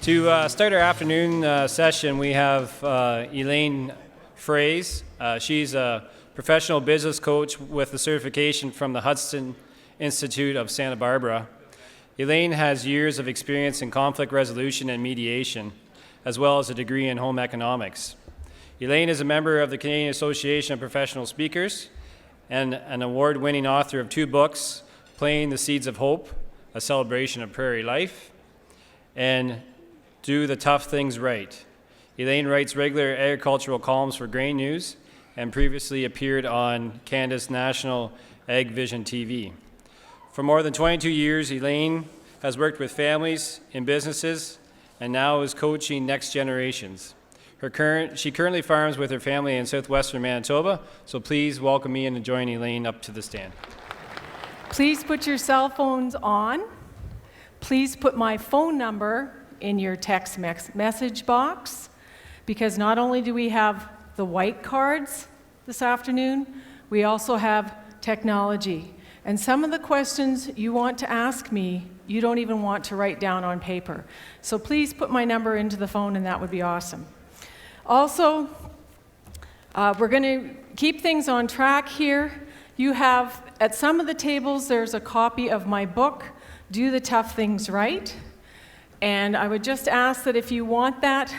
To start our afternoon session, we have Elaine Froese. She's a professional business coach with a certification from the Hudson Institute of Santa Barbara. Elaine has years of experience in conflict resolution and mediation, as well as a degree in home economics. Elaine is a member of the Canadian Association of Professional Speakers and an award-winning author of 2 books, Planting the Seeds of Hope, A Celebration of Prairie Life, and Do the Tough Things Right. Elaine writes regular agricultural columns for Grain News and previously appeared on Canada's national Ag Vision TV. For more than 22 years, Elaine has worked with families in businesses and now is coaching next generations. She currently farms with her family in southwestern Manitoba, so please welcome me and join Elaine up to the stand. Please put your cell phones on. Please put my phone number in your text message box, because not only do we have the white cards this afternoon, we also have technology. And some of the questions you want to ask me, you don't even want to write down on paper. So please put my number into the phone, and that would be awesome. Also, we're going to keep things on track here. You have, at some of the tables, there's a copy of my book, Do the Tough Things Right. And I would just ask that if you want that,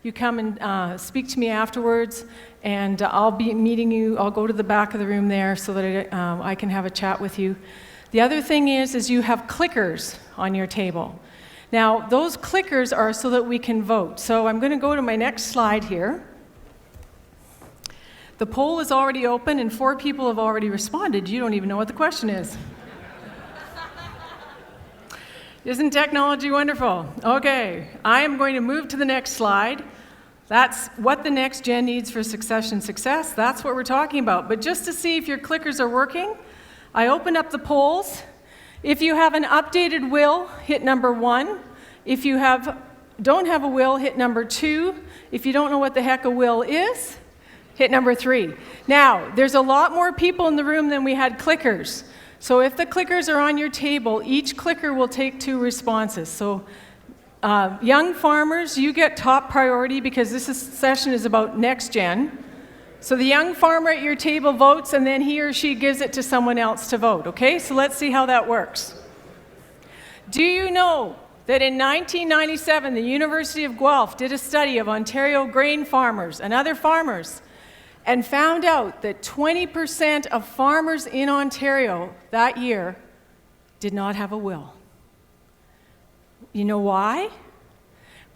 you come and speak to me afterwards, and I'll be meeting you. I'll go to the back of the room there so that I can have a chat with you. The other thing is you have clickers on your table. Now, those clickers are so that we can vote. So I'm going to go to my next slide here. The poll is already open, and 4 people have already responded. You don't even know what the question is. Isn't technology wonderful? Okay, I am going to move to the next slide. That's what the next gen needs for succession success. That's what we're talking about. But just to see if your clickers are working, I open up the polls. If you have an updated will, hit number 1. If you don't have a will, hit number 2. If you don't know what the heck a will is, hit number 3. Now, there's a lot more people in the room than we had clickers. So if the clickers are on your table, each clicker will take 2 responses. So young farmers, you get top priority because this session is about next gen. So the young farmer at your table votes, and then he or she gives it to someone else to vote, okay? So let's see how that works. Do you know that in 1997, the University of Guelph did a study of Ontario grain farmers and other farmers, and found out that 20% of farmers in Ontario that year did not have a will? You know why?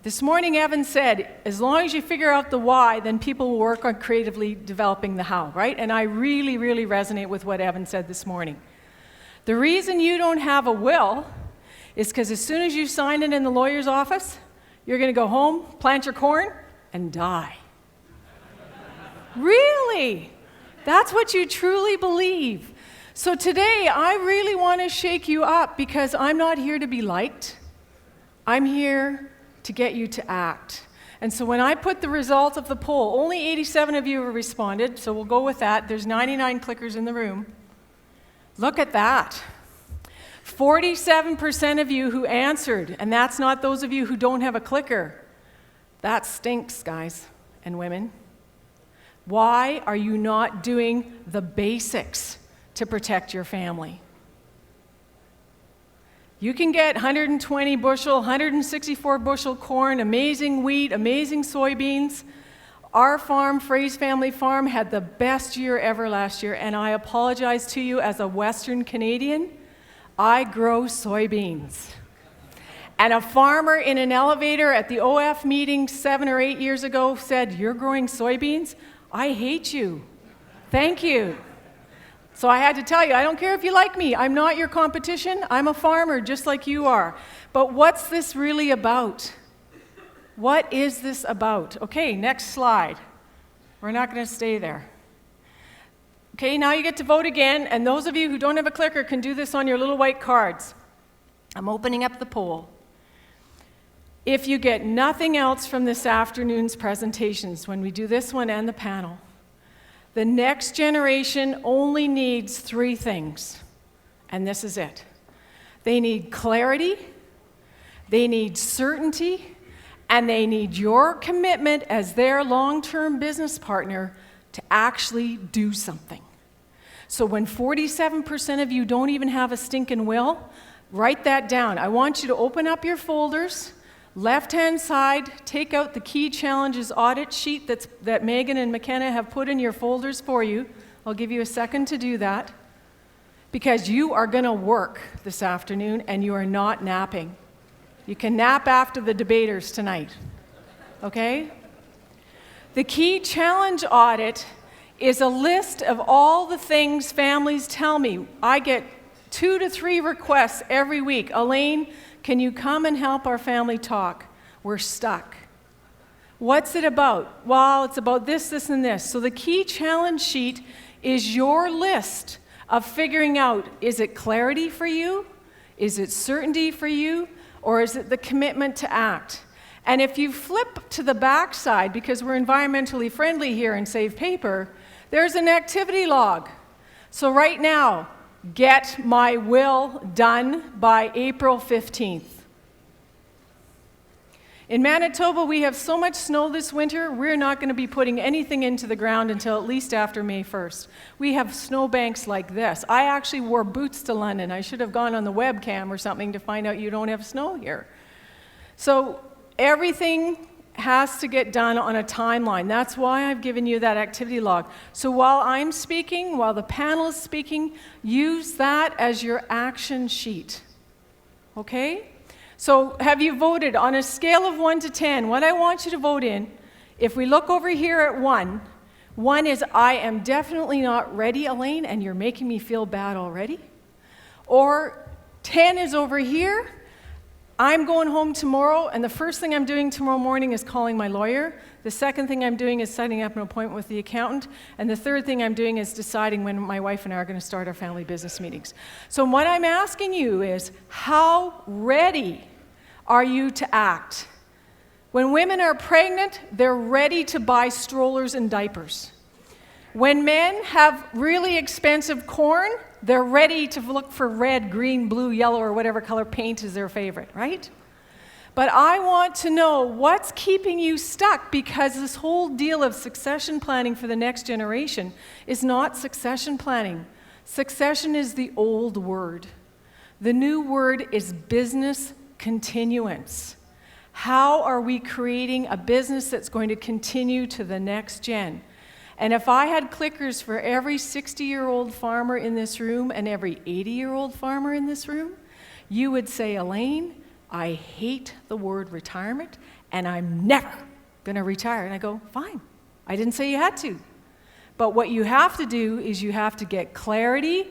This morning, Evan said, as long as you figure out the why, then people will work on creatively developing the how, right? And I really, really resonate with what Evan said this morning. The reason you don't have a will is because as soon as you sign it in the lawyer's office, you're going to go home, plant your corn, and die. Really? That's what you truly believe. So today, I really want to shake you up because I'm not here to be liked. I'm here to get you to act. And so when I put the results of the poll, only 87 of you have responded, so we'll go with that. There's 99 clickers in the room. Look at that. 47% of you who answered, and that's not those of you who don't have a clicker. That stinks, guys and women. Why are you not doing the basics to protect your family? You can get 120 bushel, 164 bushel corn, amazing wheat, amazing soybeans. Our farm, Froese Family Farm, had the best year ever last year, and I apologize to you as a Western Canadian. I grow soybeans. And a farmer in an elevator at the OF meeting 7 or 8 years ago said, "You're growing soybeans? I hate you. Thank you." So I had to tell you, I don't care if you like me. I'm not your competition. I'm a farmer just like you are. But what's this really about? What is this about? Okay, next slide. We're not going to stay there. Okay, now you get to vote again, and those of you who don't have a clicker can do this on your little white cards. I'm opening up the poll. If you get nothing else from this afternoon's presentations, when we do this one and the panel, the next generation only needs 3 things, and this is it. They need clarity, they need certainty, And they need your commitment as their long-term business partner to actually do something. So when 47% of you don't even have a stinking will, write that down. I want you to open up your folders, left-hand side, take out the key challenges audit sheet that Megan and McKenna have put in your folders for you. I'll give you a second to do that, because you are going to work this afternoon and you are not napping. You can nap after the debaters tonight, okay? The key challenge audit is a list of all the things families tell me. I get 2 to 3 requests every week. Elaine, can you come and help our family talk? We're stuck. What's it about? Well, it's about this, this, and this. So the key challenge sheet is your list of figuring out, is it clarity for you? Is it certainty for you? Or is it the commitment to act? And if you flip to the back side, because we're environmentally friendly here and save paper, there's an activity log. So right now, get my will done by April 15th. In Manitoba, we have so much snow this winter, we're not going to be putting anything into the ground until at least after May 1st. We have snowbanks like this. I actually wore boots to London. I should have gone on the webcam or something to find out you don't have snow here. So everything has to get done on a timeline. That's why I've given you that activity log. So while I'm speaking, while the panel is speaking, use that as your action sheet. Okay? So have you voted on a scale of 1 to 10? What I want you to vote in, if we look over here at 1, 1 is I am definitely not ready, Elaine, and you're making me feel bad already. Or 10 is over here, I'm going home tomorrow, and the first thing I'm doing tomorrow morning is calling my lawyer. The second thing I'm doing is setting up an appointment with the accountant. And the third thing I'm doing is deciding when my wife and I are going to start our family business meetings. So what I'm asking you is, how ready are you to act? When women are pregnant, they're ready to buy strollers and diapers. When men have really expensive corn, they're ready to look for red, green, blue, yellow, or whatever color paint is their favorite, right? But I want to know what's keeping you stuck, because this whole deal of succession planning for the next generation is not succession planning. Succession is the old word. The new word is business continuance. How are we creating a business that's going to continue to the next gen? And if I had clickers for every 60-year-old farmer in this room and every 80-year-old farmer in this room, you would say, Elaine, I hate the word retirement, and I'm never going to retire. And I go, fine. I didn't say you had to. But what you have to do is you have to get clarity,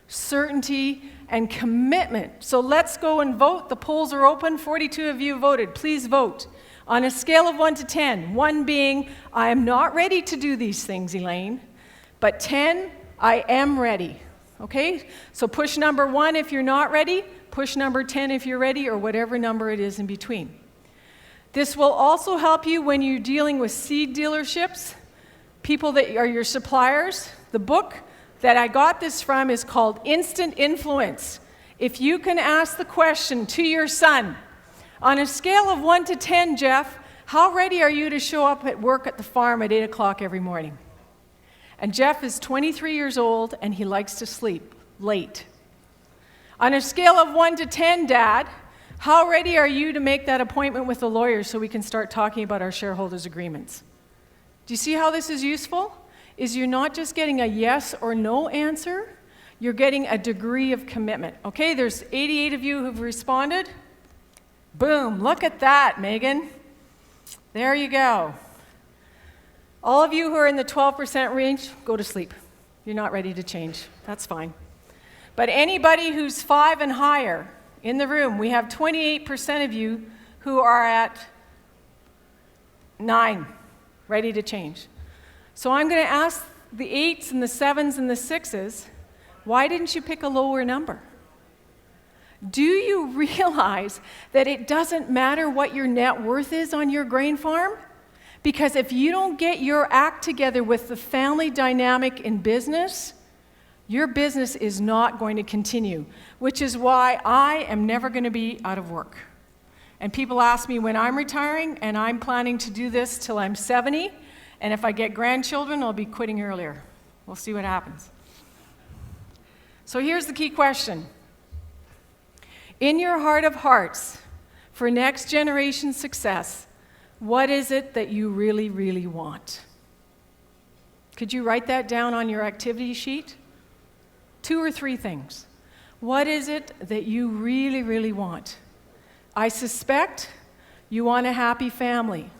certainty, and commitment. So let's go and vote. The polls are open. 42 of you voted. Please vote. On a scale of 1 to 10, 1 being, I am not ready to do these things, Elaine, but 10, I am ready. Okay? So push number 1 if you're not ready, push number 10 if you're ready, or whatever number it is in between. This will also help you when you're dealing with seed dealerships, people that are your suppliers. The book that I got this from is called Instant Influence. If you can ask the question to your son, on a scale of 1 to 10, Jeff, how ready are you to show up at work at the farm at 8 o'clock every morning? And Jeff is 23 years old, and he likes to sleep late. On a scale of 1 to 10, Dad, how ready are you to make that appointment with the lawyer so we can start talking about our shareholders' agreements? Do you see how this is useful? Is you're not just getting a yes or no answer, you're getting a degree of commitment. Okay, there's 88 of you who've responded. Boom, look at that, Megan. There you go. All of you who are in the 12% range, go to sleep. You're not ready to change. That's fine. But anybody who's 5 and higher in the room, we have 28% of you who are at 9, ready to change. So I'm going to ask the 8s and the 7s and the 6s, why didn't you pick a lower number? Do you realize that it doesn't matter what your net worth is on your grain farm? Because if you don't get your act together with the family dynamic in business, your business is not going to continue, which is why I am never going to be out of work. And people ask me when I'm retiring, and I'm planning to do this till I'm 70. And if I get grandchildren, I'll be quitting earlier. We'll see what happens. So here's the key question. In your heart of hearts, for next generation success, what is it that you really, really want? Could you write that down on your activity sheet? 2 or 3 things. What is it that you really, really want? I suspect you want a happy family.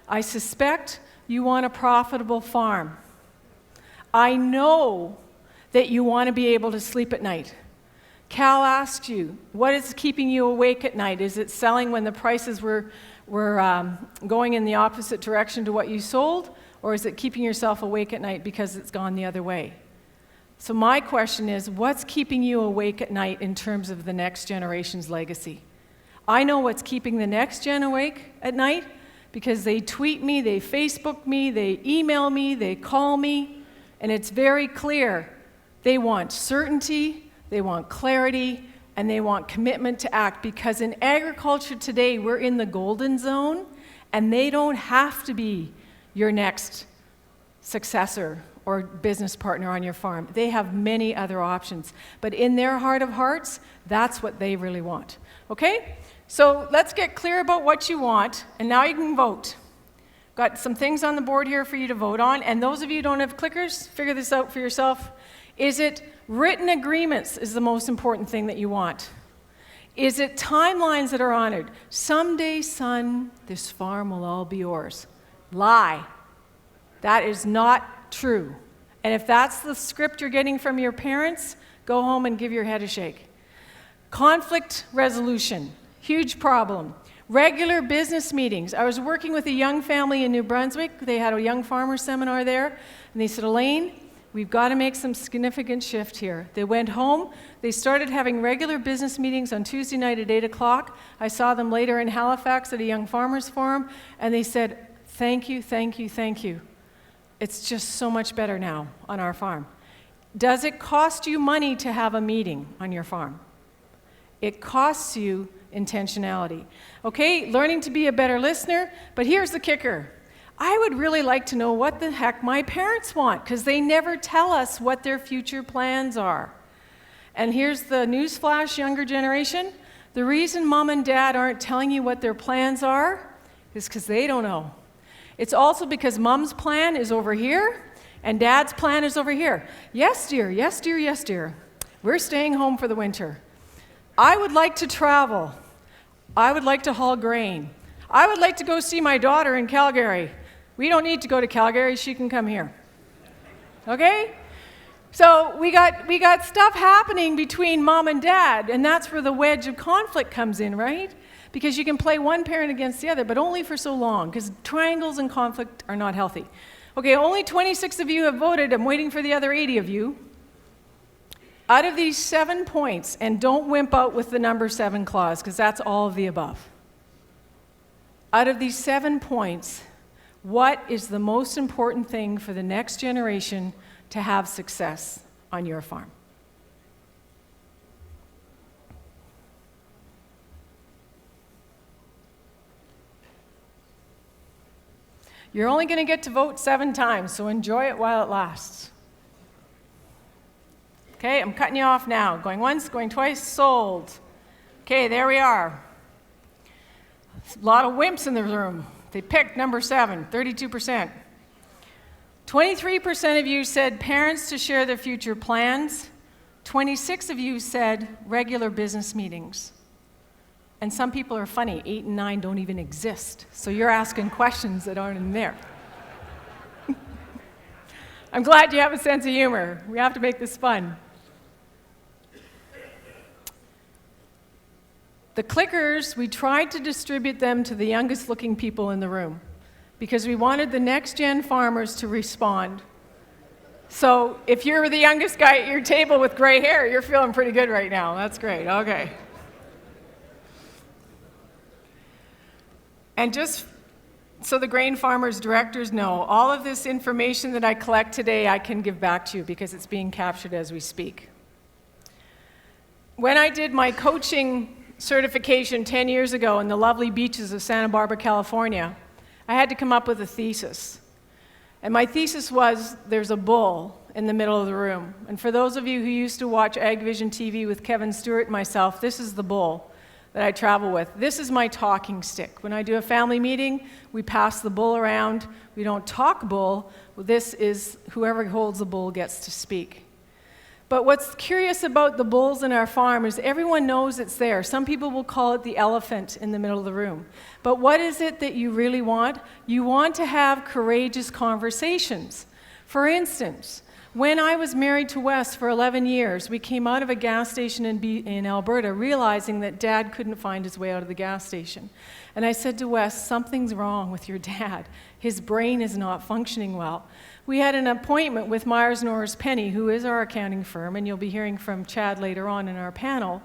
I suspect you want a profitable farm. I know that you want to be able to sleep at night. Cal asked you, what is keeping you awake at night? Is it selling when the prices were going in the opposite direction to what you sold? Or is it keeping yourself awake at night because it's gone the other way? So my question is, what's keeping you awake at night in terms of the next generation's legacy? I know what's keeping the next gen awake at night because they tweet me, they Facebook me, they email me, they call me, and it's very clear. They want certainty, they want clarity, and they want commitment to act, because in agriculture today, we're in the golden zone, and they don't have to be your next successor or business partner on your farm. They have many other options. But in their heart of hearts, that's what they really want. Okay? So let's get clear about what you want, and now you can vote. Got some things on the board here for you to vote on, and those of you who don't have clickers, figure this out for yourself. Is it written agreements is the most important thing that you want? Is it timelines that are honored? Someday, son, this farm will all be yours. Lie. That is not true. And if that's the script you're getting from your parents, go home and give your head a shake. Conflict resolution, huge problem. Regular business meetings. I was working with a young family in New Brunswick. They had a young farmer seminar there, and they said, Elaine, we've got to make some significant shift here. They went home. They started having regular business meetings on Tuesday night at 8 o'clock. I saw them later in Halifax at a young farmers forum, and they said, thank you, thank you, thank you. It's just so much better now on our farm. Does it cost you money to have a meeting on your farm? It costs you intentionality. Okay, learning to be a better listener, but here's the kicker. I would really like to know what the heck my parents want, because they never tell us what their future plans are. And here's the newsflash, younger generation. The reason mom and dad aren't telling you what their plans are is because they don't know. It's also because mom's plan is over here and dad's plan is over here. Yes, dear, yes, dear, yes, dear. We're staying home for the winter. I would like to travel. I would like to haul grain. I would like to go see my daughter in Calgary. We don't need to go to Calgary. She can come here. Okay? So we got stuff happening between mom and dad, and that's where the wedge of conflict comes in, right? Because you can play one parent against the other, but only for so long, because triangles and conflict are not healthy. Okay, only 26 of you have voted. I'm waiting for the other 80 of you. Out of these 7 points, and don't wimp out with the number 7 clause, because that's all of the above. Out of these 7 points, what is the most important thing for the next generation to have success on your farm? You're only going to get to vote 7 times, so enjoy it while it lasts. Okay, I'm cutting you off now. Going once, going twice, sold. Okay, there we are. A lot of wimps in the room. They picked number 7, 32%. 23% of you said parents to share their future plans. 26 of you said regular business meetings. And some people are funny. 8 and 9 don't even exist. So you're asking questions that aren't in there. I'm glad you have a sense of humor. We have to make this fun. The clickers, we tried to distribute them to the youngest looking people in the room because we wanted the next gen farmers to respond. So if you're the youngest guy at your table with gray hair, you're feeling pretty good right now. That's great. Okay. And just so the grain farmers directors know, all of this information that I collect today, I can give back to you because it's being captured as we speak. When I did my coaching certification 10 years ago in the lovely beaches of Santa Barbara, California, I had to come up with a thesis. And my thesis was, there's a bull in the middle of the room. And for those of you who used to watch AgVision TV with Kevin Stewart and myself, this is the bull that I travel with. This is my talking stick. When I do a family meeting, we pass the bull around. We don't talk bull. This is whoever holds the bull gets to speak. But what's curious about the bulls in our farm is everyone knows it's there. Some people will call it the elephant in the middle of the room. But what is it that you really want? You want to have courageous conversations. For instance, when I was married to Wes for 11 years, we came out of a gas station in Alberta realizing that Dad couldn't find his way out of the gas station. And I said to Wes, something's wrong with your dad. His brain is not functioning well. We had an appointment with Myers Norris Penny, who is our accounting firm, and you'll be hearing from Chad later on in our panel.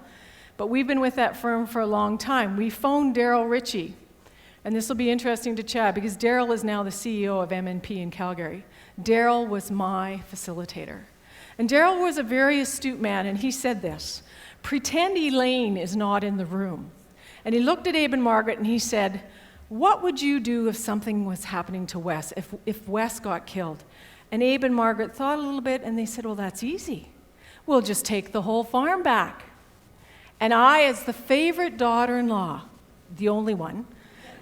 But we've been with that firm for a long time. We phoned Daryl Ritchie, and this will be interesting to Chad because Daryl is now the CEO of MNP in Calgary. Daryl was my facilitator. And Daryl was a very astute man, and he said this, pretend Elaine is not in the room. And he looked at Abe and Margaret and he said, what would you do if something was happening to Wes, if Wes got killed? And Abe and Margaret thought a little bit and they said, well, that's easy. We'll just take the whole farm back. And I, as the favorite daughter-in-law, the only one,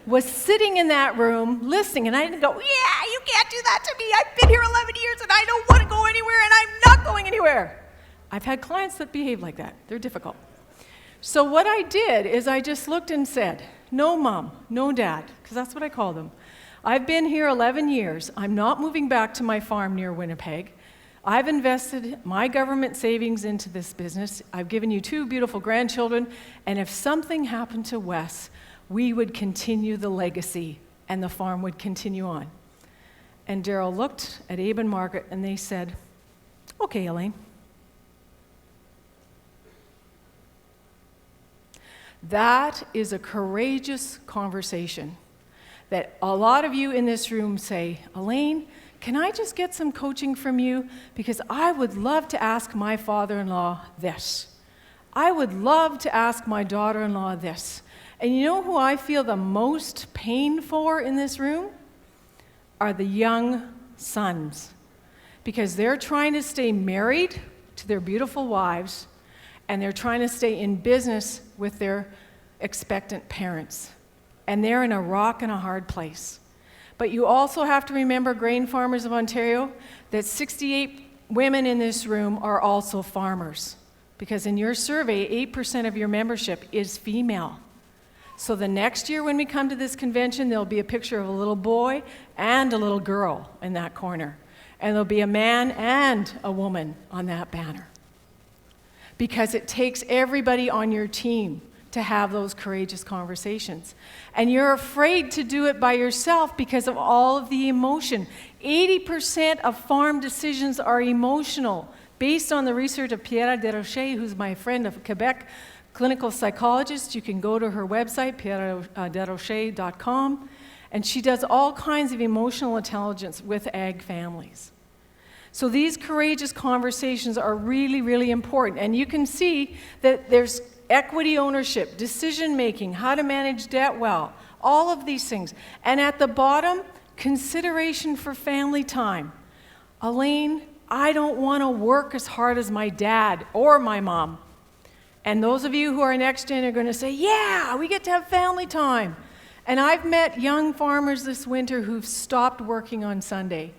was sitting in that room listening, and I didn't go, yeah, you can't do that to me. I've been here 11 years and I don't want to go anywhere and I'm not going anywhere. I've had clients that behave like that. They're difficult. So what I did is I just looked and said, no mom, no dad, because that's what I call them. I've been here 11 years. I'm not moving back to my farm near Winnipeg. I've invested my government savings into this business. I've given you 2 beautiful grandchildren, and if something happened to Wes, we would continue the legacy and the farm would continue on. And Daryl looked at Abe and Margaret and they said, okay, Elaine. That is a courageous conversation that a lot of you in this room say, Elaine, can I just get some coaching from you? Because I would love to ask my father-in-law this. I would love to ask my daughter-in-law this. And you know who I feel the most pain for in this room? Are the young sons. Because they're trying to stay married to their beautiful wives, and they're trying to stay in business with their expectant parents. And they're in a rock and a hard place. But you also have to remember, grain farmers of Ontario, that 68 women in this room are also farmers. Because in your survey, 8% of your membership is female. So the next year when we come to this convention, there'll be a picture of a little boy and a little girl in that corner. And there'll be a man and a woman on that banner. Because it takes everybody on your team to have those courageous conversations. And you're afraid to do it by yourself because of all of the emotion. 80% of farm decisions are emotional, based on the research of Pierre Desrochers, who's my friend of Quebec, clinical psychologist. You can go to her website, pierredesrochers.com, and she does all kinds of emotional intelligence with ag families. So these courageous conversations are really, really important. And you can see that there's equity ownership, decision making, how to manage debt well, all of these things. And at the bottom, consideration for family time. Elaine, I don't want to work as hard as my dad or my mom. And those of you who are next gen are going to say, yeah, we get to have family time. And I've met young farmers this winter who've stopped working on Sunday.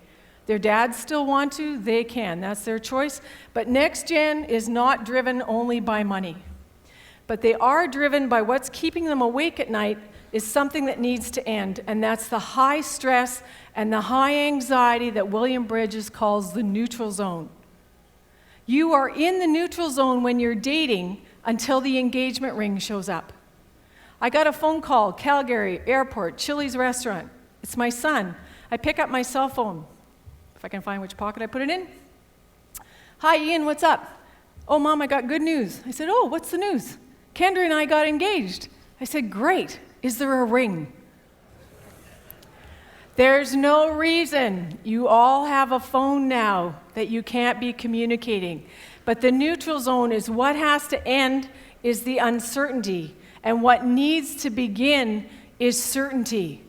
Their dads still want to, they can, that's their choice. But next gen is not driven only by money. But they are driven by what's keeping them awake at night is something that needs to end, and that's the high stress and the high anxiety that William Bridges calls the neutral zone. You are in the neutral zone when you're dating until the engagement ring shows up. I got a phone call, Calgary, airport, Chili's restaurant. It's my son. I pick up my cell phone, if I can find which pocket I put it in. Hi, Ian, what's up? Oh, Mom, I got good news. I said, oh, what's the news? Kendra and I got engaged. I said, great. Is there a ring? There's no reason. You all have a phone now that you can't be communicating. But the neutral zone is what has to end is the uncertainty. And what needs to begin is certainty.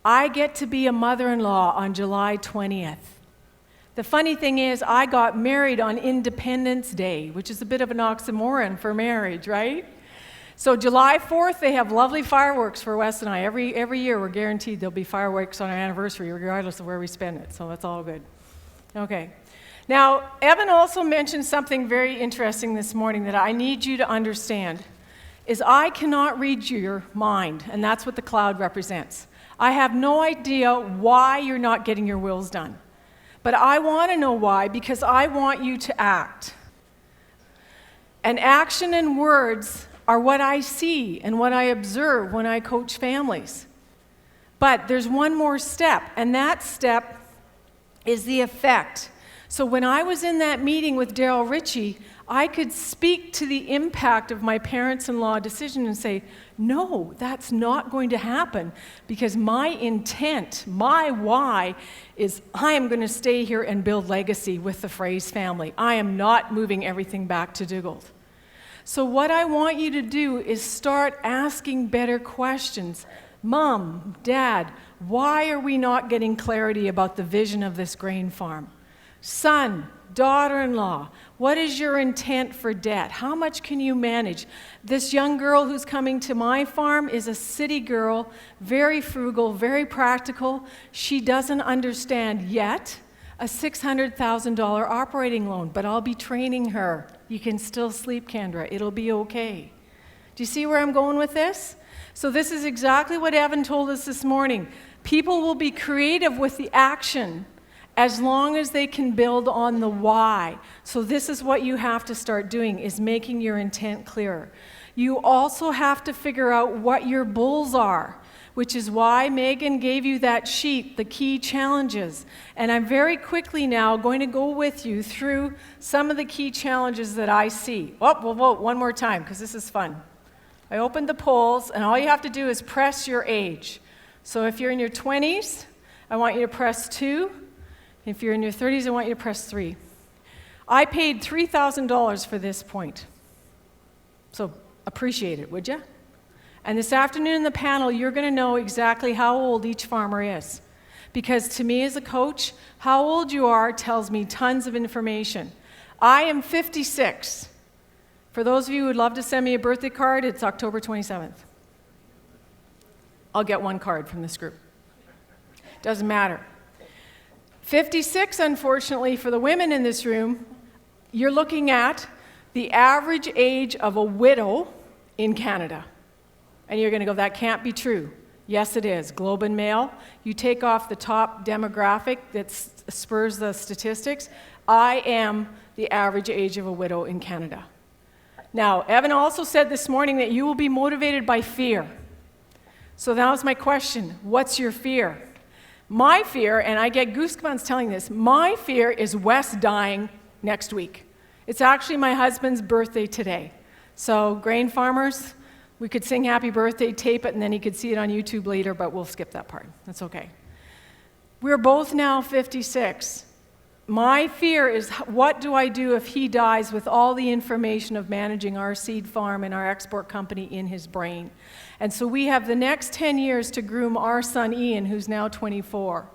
I get to be a mother-in-law on July 20th. The funny thing is, I got married on Independence Day, which is a bit of an oxymoron for marriage, right? So July 4th, they have lovely fireworks for Wes and I. Every year, we're guaranteed there'll be fireworks on our anniversary, regardless of where we spend it. So that's all good. Okay. Now, Evan also mentioned something very interesting this morning that I need you to understand, is I cannot read your mind, and that's what the cloud represents. I have no idea why you're not getting your wills done. But I want to know why, because I want you to act. And action and words are what I see and what I observe when I coach families. But there's one more step, and that step is the effect. So when I was in that meeting with Daryl Ritchie, I could speak to the impact of my parents-in-law decision and say, no, that's not going to happen, because my intent, my why, is I am going to stay here and build legacy with the Froese family. I am not moving everything back to Dugald. So what I want you to do is start asking better questions. Mom, Dad, why are we not getting clarity about the vision of this grain farm? Son, daughter-in-law, what is your intent for debt? How much can you manage? This young girl who's coming to my farm is a city girl, very frugal, very practical. She doesn't understand yet a $600,000 operating loan, but I'll be training her. You can still sleep, Kendra. It'll be okay. Do you see where I'm going with this? So this is exactly what Evan told us this morning. People will be creative with the action as long as they can build on the why. So this is what you have to start doing, is making your intent clearer. You also have to figure out what your bulls are, which is why Megan gave you that sheet, the key challenges. And I'm very quickly now going to go with you through some of the key challenges that I see. Oh, we'll vote one more time, because this is fun. I opened the polls, and all you have to do is press your age. So if you're in your 20s, I want you to press 2. If you're in your 30s, I want you to press 3. I paid $3,000 for this point. So appreciate it, would you? And this afternoon in the panel, you're going to know exactly how old each farmer is. Because to me as a coach, how old you are tells me tons of information. I am 56. For those of you who would love to send me a birthday card, it's October 27th. I'll get one card from this group. Doesn't matter. 56, unfortunately, for the women in this room, you're looking at the average age of a widow in Canada. And you're going to go, that can't be true. Yes, it is. Globe and Mail. You take off the top demographic that spurs the statistics. I am the average age of a widow in Canada. Now, Evan also said this morning that you will be motivated by fear. So that was my question. What's your fear? My fear, and I get goosebumps telling this, my fear is Wes dying next week. It's actually my husband's birthday today. So, grain farmers, we could sing happy birthday, tape it, and then he could see it on YouTube later, but we'll skip that part. That's okay. We're both now 56. My fear is, what do I do if he dies with all the information of managing our seed farm and our export company in his brain? And so we have the next 10 years to groom our son Ian, who's now 24.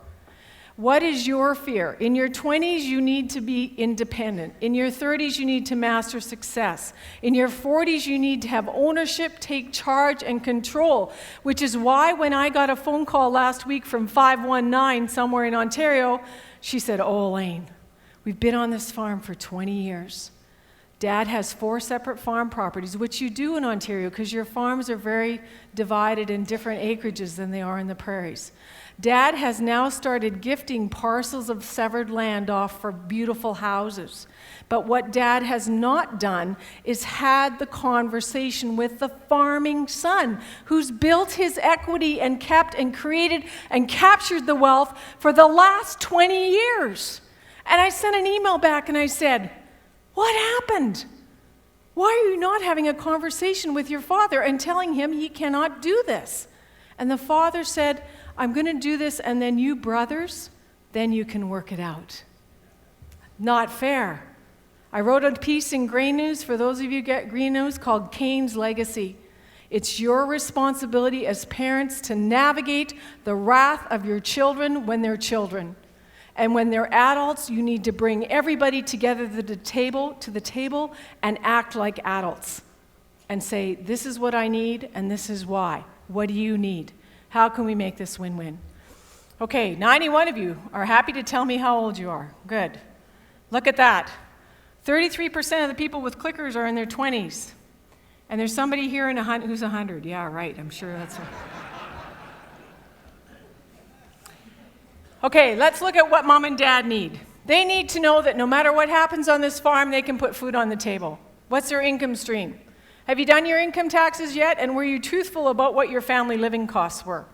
What is your fear? In your 20s, you need to be independent. In your 30s, you need to master success. In your 40s, you need to have ownership, take charge, and control, which is why when I got a phone call last week from 519 somewhere in Ontario, she said, "Oh, Elaine, we've been on this farm for 20 years. Dad has 4 separate farm properties," which you do in Ontario because your farms are very divided in different acreages than they are in the prairies. Dad has now started gifting parcels of severed land off for beautiful houses. But what Dad has not done is had the conversation with the farming son who's built his equity and kept and created and captured the wealth for the last 20 years. And I sent an email back and I said, "What happened? Why are you not having a conversation with your father and telling him he cannot do this?" And the father said, "I'm going to do this, and then you brothers, then you can work it out." Not fair. I wrote a piece in Grain News, for those of you who get Green News, called Cain's Legacy. It's your responsibility as parents to navigate the wrath of your children when they're children. And when they're adults, you need to bring everybody together to the table and act like adults and say, this is what I need and this is why. What do you need? How can we make this win-win? Okay, 91 of you are happy to tell me how old you are. Good. Look at that. 33% of the people with clickers are in their 20s. And there's somebody here who's 100. Yeah, right. I'm sure that's right. Okay, let's look at what mom and dad need. They need to know that no matter what happens on this farm, they can put food on the table. What's their income stream? Have you done your income taxes yet? And were you truthful about what your family living costs were?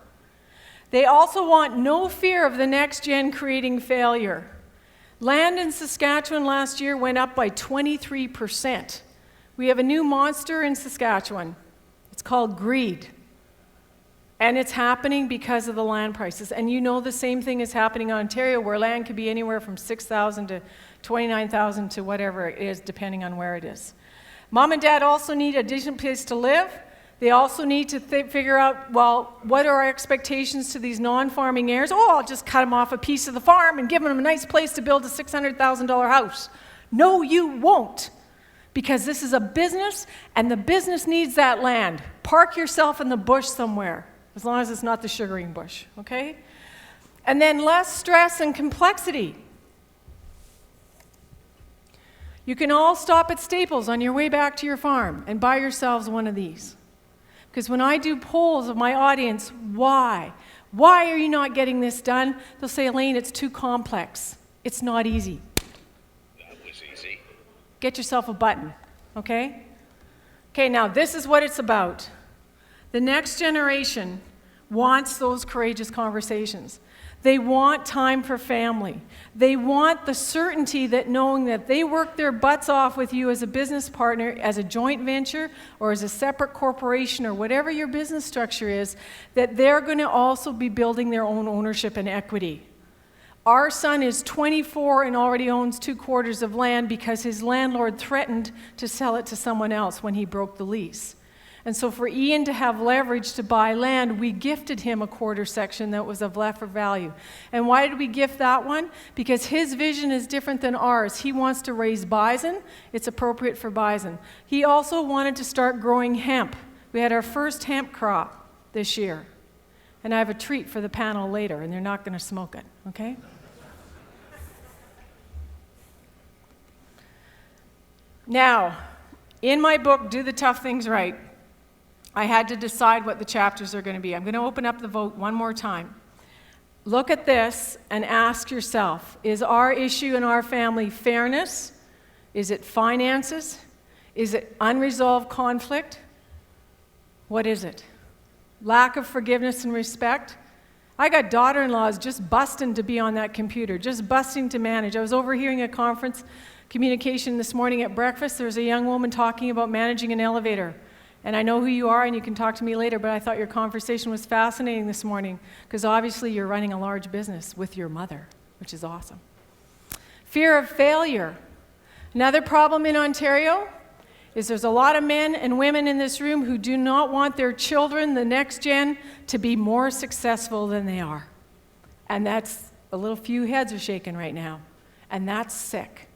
They also want no fear of the next gen creating failure. Land in Saskatchewan last year went up by 23%. We have a new monster in Saskatchewan. It's called greed. And it's happening because of the land prices. And you know the same thing is happening in Ontario, where land could be anywhere from $6,000 to $29,000 to whatever it is, depending on where it is. Mom and dad also need a decent place to live. They also need to figure out, well, what are our expectations to these non-farming heirs? Oh, I'll just cut them off a piece of the farm and give them a nice place to build a $600,000 house. No, you won't. Because this is a business, and the business needs that land. Park yourself in the bush somewhere. As long as it's not the sugaring bush, okay? And then less stress and complexity. You can all stop at Staples on your way back to your farm and buy yourselves one of these. Because when I do polls of my audience, why? Why are you not getting this done? They'll say, Elaine, it's too complex. It's not easy. That was easy. Get yourself a button, okay? Okay, now this is what it's about. The next generation wants those courageous conversations. They want time for family. They want the certainty that knowing that they work their butts off with you as a business partner, as a joint venture, or as a separate corporation, or whatever your business structure is, that they're going to also be building their own ownership and equity. Our son is 24 and already owns 2/4 of land because his landlord threatened to sell it to someone else when he broke the lease. And so for Ian to have leverage to buy land, we gifted him a quarter section that was of lesser value. And why did we gift that one? Because his vision is different than ours. He wants to raise bison. It's appropriate for bison. He also wanted to start growing hemp. We had our first hemp crop this year. And I have a treat for the panel later, and they're not going to smoke it, okay? Now, in my book, Do the Tough Things Right, I had to decide what the chapters are going to be. I'm going to open up the vote one more time. Look at this and ask yourself, is our issue in our family fairness? Is it finances? Is it unresolved conflict? What is it? Lack of forgiveness and respect? I got daughter-in-laws just busting to be on that computer, just busting to manage. I was overhearing a conference communication this morning at breakfast. There was a young woman talking about managing an elevator. And I know who you are, and you can talk to me later, but I thought your conversation was fascinating this morning, because obviously you're running a large business with your mother, which is awesome. Fear of failure. Another problem in Ontario is there's a lot of men and women in this room who do not want their children, the next gen, to be more successful than they are. And that's, a little few heads are shaking right now, and that's sick.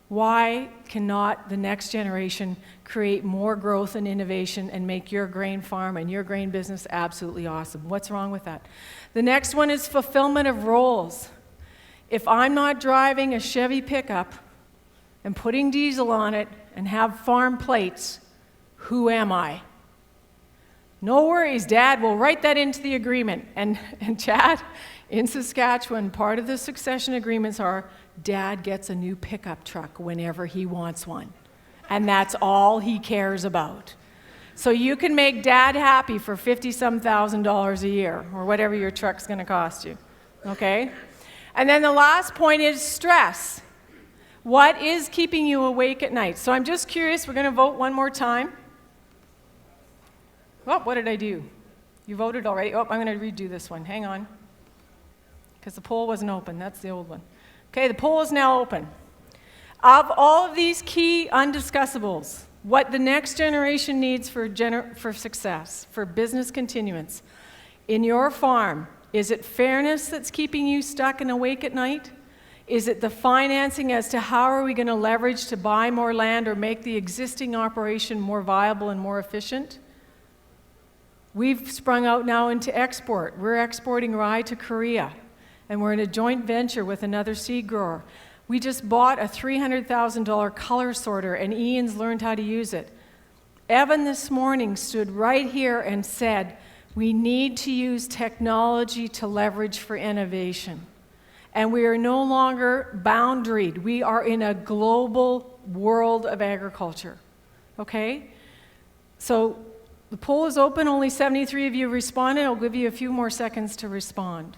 Why cannot the next generation create more growth and innovation and make your grain farm and your grain business absolutely awesome? What's wrong with that? The next one is fulfillment of roles. If I'm not driving a Chevy pickup and putting diesel on it and have farm plates, who am I? No worries, Dad, we'll write that into the agreement. And Chad, in Saskatchewan, part of the succession agreements are Dad gets a new pickup truck whenever he wants one. And that's all he cares about. So you can make Dad happy for $50-some thousand a year, or whatever your truck's going to cost you, okay? And then the last point is stress. What is keeping you awake at night? So I'm just curious, we're going to vote one more time. Oh, what did I do? You voted already? Oh, I'm going to redo this one. Hang on. Because the poll wasn't open. That's the old one. Okay, the poll is now open. Of all of these key undiscussables, what the next generation needs for success, for business continuance. In your farm, is it fairness that's keeping you stuck and awake at night? Is it the financing as to how are we going to leverage to buy more land or make the existing operation more viable and more efficient? We've sprung out now into export. We're exporting rye to Korea, and we're in a joint venture with another seed grower. We just bought a $300,000 color sorter, and Ian's learned how to use it. Evan this morning stood right here and said, we need to use technology to leverage for innovation. And we are no longer boundaried. We are in a global world of agriculture, okay? So the poll is open. Only 73 of you responded. I'll give you a few more seconds to respond.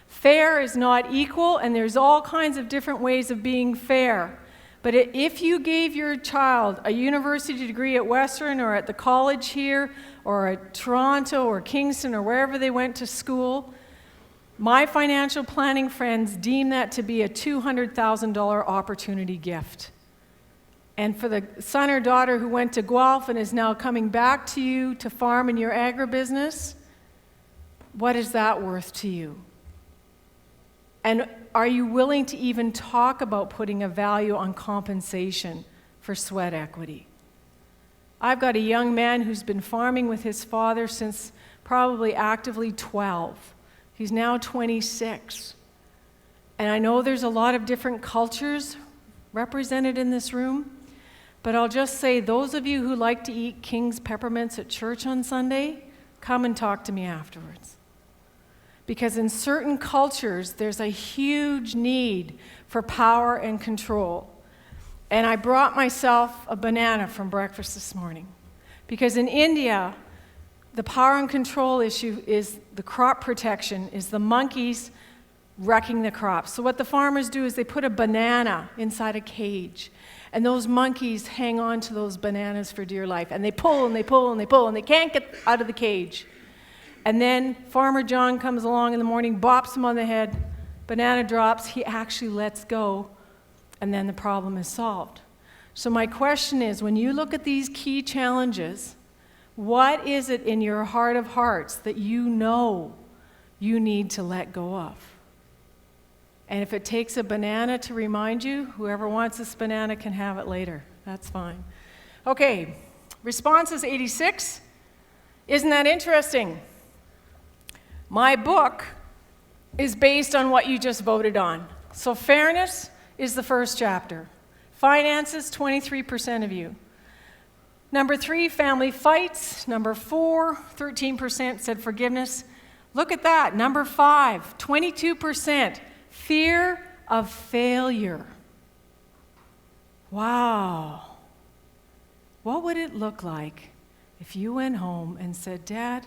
Fair is not equal, and there's all kinds of different ways of being fair. But if you gave your child a university degree at Western or at the college here or at Toronto or Kingston or wherever they went to school, my financial planning friends deem that to be a $200,000 opportunity gift. And for the son or daughter who went to Guelph and is now coming back to you to farm in your agribusiness, what is that worth to you? And are you willing to even talk about putting a value on compensation for sweat equity? I've got a young man who's been farming with his father since probably actively 12. He's now 26. And I know there's a lot of different cultures represented in this room, but I'll just say those of you who like to eat King's peppermints at church on Sunday, come and talk to me afterwards. Because in certain cultures, there's a huge need for power and control. And I brought myself a banana from breakfast this morning. Because in India, the power and control issue is the crop protection, is the monkeys wrecking the crops. So what the farmers do is they put a banana inside a cage, and those monkeys hang on to those bananas for dear life, and they pull and they pull and they pull, and they can't get out of the cage. And then Farmer John comes along in the morning, bops him on the head, banana drops, he actually lets go, and then the problem is solved. So my question is, when you look at these key challenges, what is it in your heart of hearts that you know you need to let go of? And if it takes a banana to remind you, whoever wants this banana can have it later. That's fine. Okay, response is 86. Isn't that interesting? My book is based on what you just voted on. So fairness is the first chapter. Finances, 23% of you. Number 3, family fights. Number 4, 13% said forgiveness. Look at that. Number 5, 22%, fear of failure. Wow. What would it look like if you went home and said, Dad,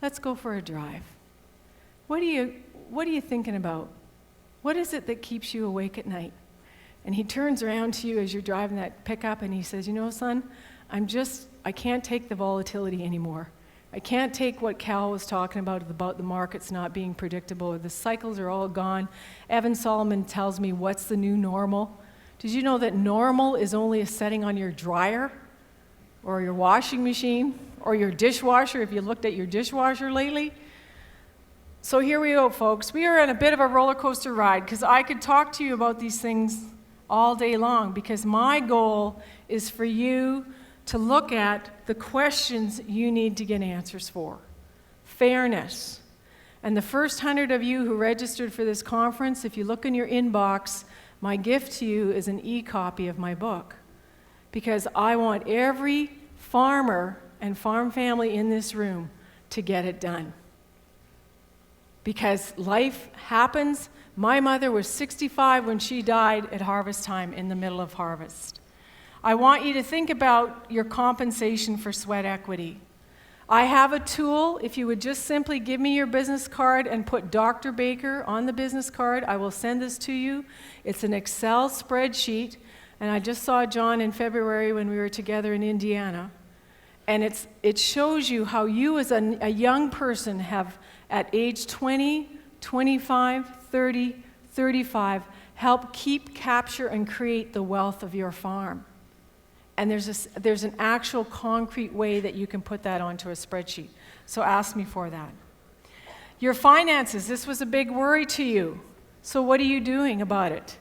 let's go for a drive? What are you thinking about? What is it that keeps you awake at night? And he turns around to you as you're driving that pickup and he says, you know, son, I can't take the volatility anymore. I can't take what Cal was talking about the markets not being predictable. The cycles are all gone. Evan Solomon tells me, what's the new normal? Did you know that normal is only a setting on your dryer or your washing machine or your dishwasher, if you looked at your dishwasher lately? So here we go, folks. We are on a bit of a roller coaster ride because I could talk to you about these things all day long because my goal is for you to look at the questions you need to get answers for. Fairness. And the first 100 of you who registered for this conference, if you look in your inbox, my gift to you is an e-copy of my book. Because I want every farmer and farm family in this room to get it done. Because life happens. My mother was 65 when she died at harvest time in the middle of harvest. I want you to think about your compensation for sweat equity. I have a tool. If you would just simply give me your business card and put Dr. Baker on the business card, I will send this to you. It's an Excel spreadsheet, and I just saw John in February when we were together in Indiana. And it shows you how you as a young person have, at age 20, 25, 30, 35, help keep, capture, and create the wealth of your farm. And there's an actual concrete way that you can put that onto a spreadsheet. So ask me for that. Your finances, this was a big worry to you. So what are you doing about it?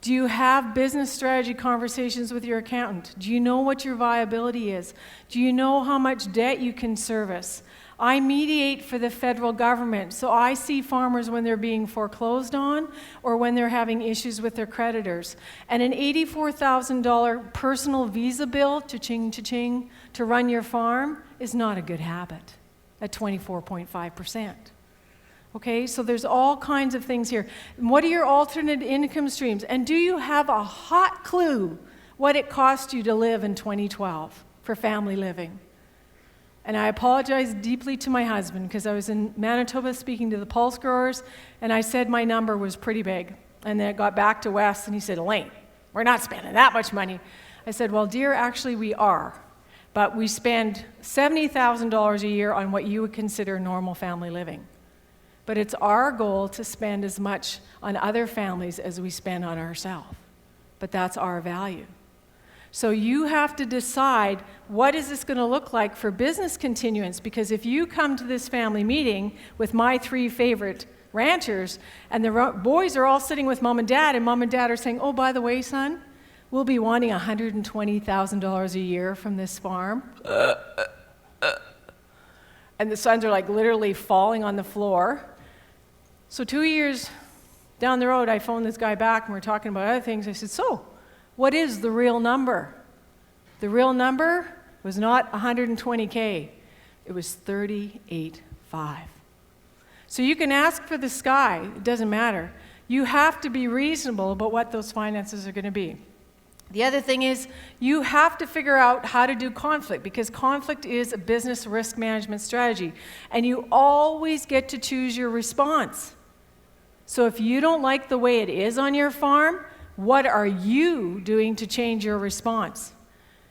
Do you have business strategy conversations with your accountant? Do you know what your viability is? Do you know how much debt you can service? I mediate for the federal government, so I see farmers when they're being foreclosed on or when they're having issues with their creditors. And an $84,000 personal visa bill, cha-ching, cha-ching, to run your farm is not a good habit at 24.5%. Okay, so there's all kinds of things here. What are your alternate income streams? And do you have a hot clue what it cost you to live in 2012 for family living? And I apologize deeply to my husband because I was in Manitoba speaking to the pulse growers, and I said my number was pretty big. And then it got back to Wes, and he said, Elaine, we're not spending that much money. I said, well, dear, actually we are. But we spend $70,000 a year on what you would consider normal family living. But it's our goal to spend as much on other families as we spend on ourselves. But that's our value. So you have to decide, what is this going to look like for business continuance? Because if you come to this family meeting with my 3 favorite ranchers, and the boys are all sitting with mom and dad are saying, oh, by the way, son, we'll be wanting $120,000 a year from this farm. And the sons are like literally falling on the floor. So 2 years down the road, I phoned this guy back, and we're talking about other things. I said, so, what is the real number? The real number was not 120K. It was 38.5. So you can ask for the sky. It doesn't matter. You have to be reasonable about what those finances are going to be. The other thing is you have to figure out how to do conflict, because conflict is a business risk management strategy. And you always get to choose your response. So if you don't like the way it is on your farm, what are you doing to change your response?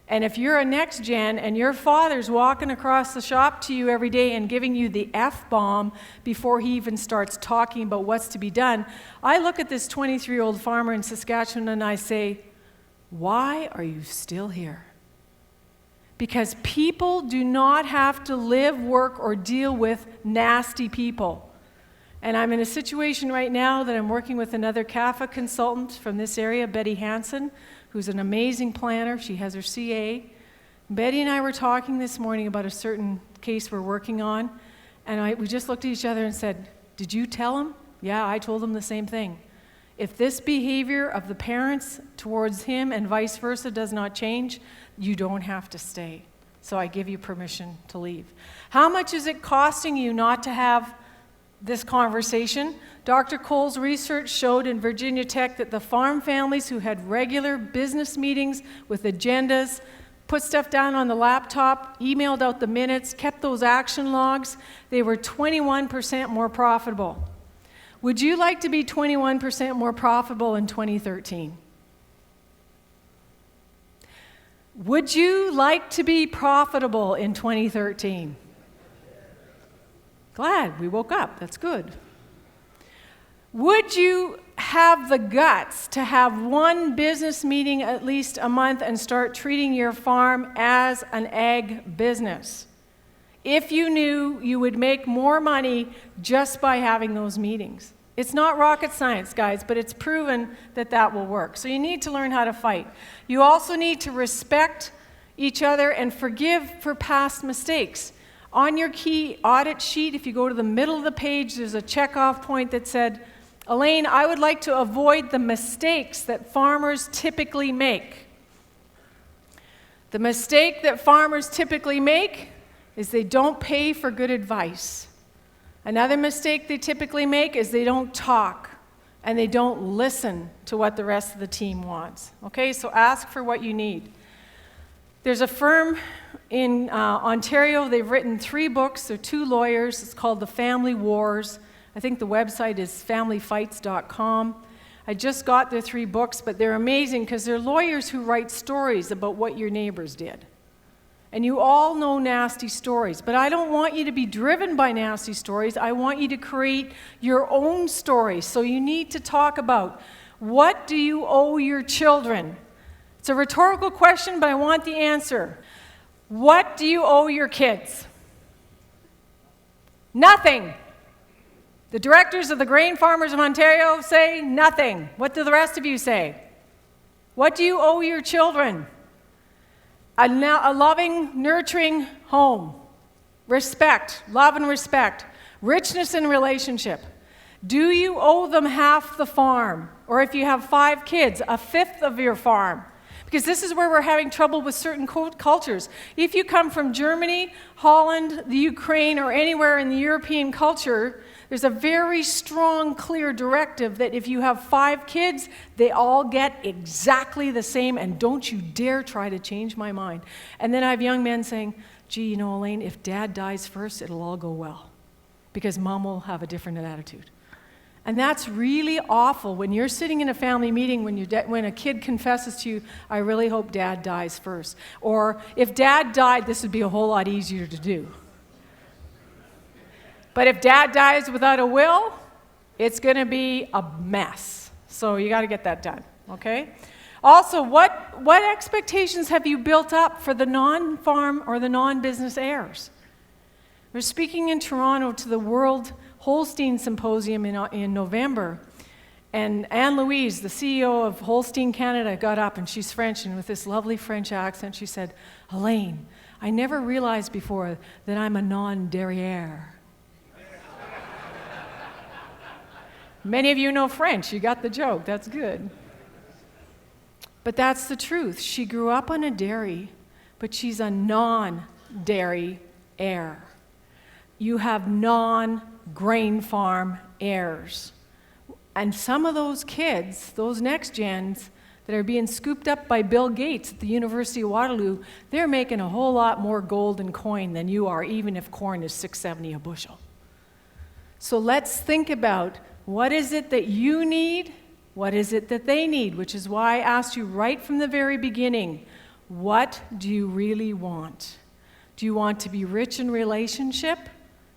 And if you're a next gen and your father's walking across the shop to you every day and giving you the F-bomb before he even starts talking about what's to be done, I look at this 23-year-old farmer in Saskatchewan and I say, why are you still here? Because people do not have to live, work, or deal with nasty people. And I'm in a situation right now that I'm working with another CAFA consultant from this area, Betty Hansen, who's an amazing planner. She has her CA. Betty and I were talking this morning about a certain case we're working on, and we just looked at each other and said, did you tell him? Yeah, I told him the same thing. If this behavior of the parents towards him and vice versa does not change, you don't have to stay. So I give you permission to leave. How much is it costing you not to have this conversation? Dr. Cole's research showed in Virginia Tech that the farm families who had regular business meetings with agendas, put stuff down on the laptop, emailed out the minutes, kept those action logs, they were 21% more profitable. Would you like to be 21% more profitable in 2013? Would you like to be profitable in 2013? Glad we woke up. That's good. Would you have the guts to have one business meeting at least a month and start treating your farm as an ag business? If you knew you would make more money just by having those meetings. It's not rocket science, guys, but it's proven that that will work. So you need to learn how to fight. You also need to respect each other and forgive for past mistakes. On your key audit sheet, if you go to the middle of the page, there's a checkoff point that said, Elaine, I would like to avoid the mistakes that farmers typically make. The mistake that farmers typically make is they don't pay for good advice. Another mistake they typically make is they don't talk and they don't listen to what the rest of the team wants. Okay, so ask for what you need. There's a firm in Ontario, they've written 3 books, they're 2 lawyers, it's called The Family Wars. I think the website is familyfights.com. I just got their 3 books, but they're amazing because they're lawyers who write stories about what your neighbors did. And you all know nasty stories, but I don't want you to be driven by nasty stories. I want you to create your own stories. So you need to talk about, what do you owe your children? It's a rhetorical question, but I want the answer. What do you owe your kids? Nothing. The directors of the Grain Farmers of Ontario say nothing. What do the rest of you say? What do you owe your children? A loving, nurturing home. Respect, love and respect. Richness in relationship. Do you owe them half the farm? Or if you have 5 kids, a fifth of your farm? Because this is where we're having trouble with certain cultures. If you come from Germany, Holland, the Ukraine, or anywhere in the European culture, there's a very strong, clear directive that if you have 5 kids, they all get exactly the same, and don't you dare try to change my mind. And then I have young men saying, gee, you know, Elaine, if dad dies first, it'll all go well, because mom will have a different attitude. And that's really awful when you're sitting in a family meeting when a kid confesses to you, I really hope dad dies first. Or if dad died, this would be a whole lot easier to do. But if dad dies without a will, it's going to be a mess. So you got to get that done, okay? Also, what expectations have you built up for the non-farm or the non-business heirs? We're speaking in Toronto to the World Holstein Symposium in November, and Anne-Louise, the CEO of Holstein Canada, got up, and she's French, and with this lovely French accent, she said, Elaine, I never realized before that I'm a non-derrière. Many of you know French. You got the joke. That's good. But that's the truth. She grew up on a dairy, but she's a non-dairy heir. You have non-grain farm heirs. And some of those kids, those next gens that are being scooped up by Bill Gates at the University of Waterloo, they're making a whole lot more gold and coin than you are, even if corn is $6.70 a bushel. So let's think about, what is it that you need? What is it that they need? Which is why I asked you right from the very beginning, what do you really want? Do you want to be rich in relationship?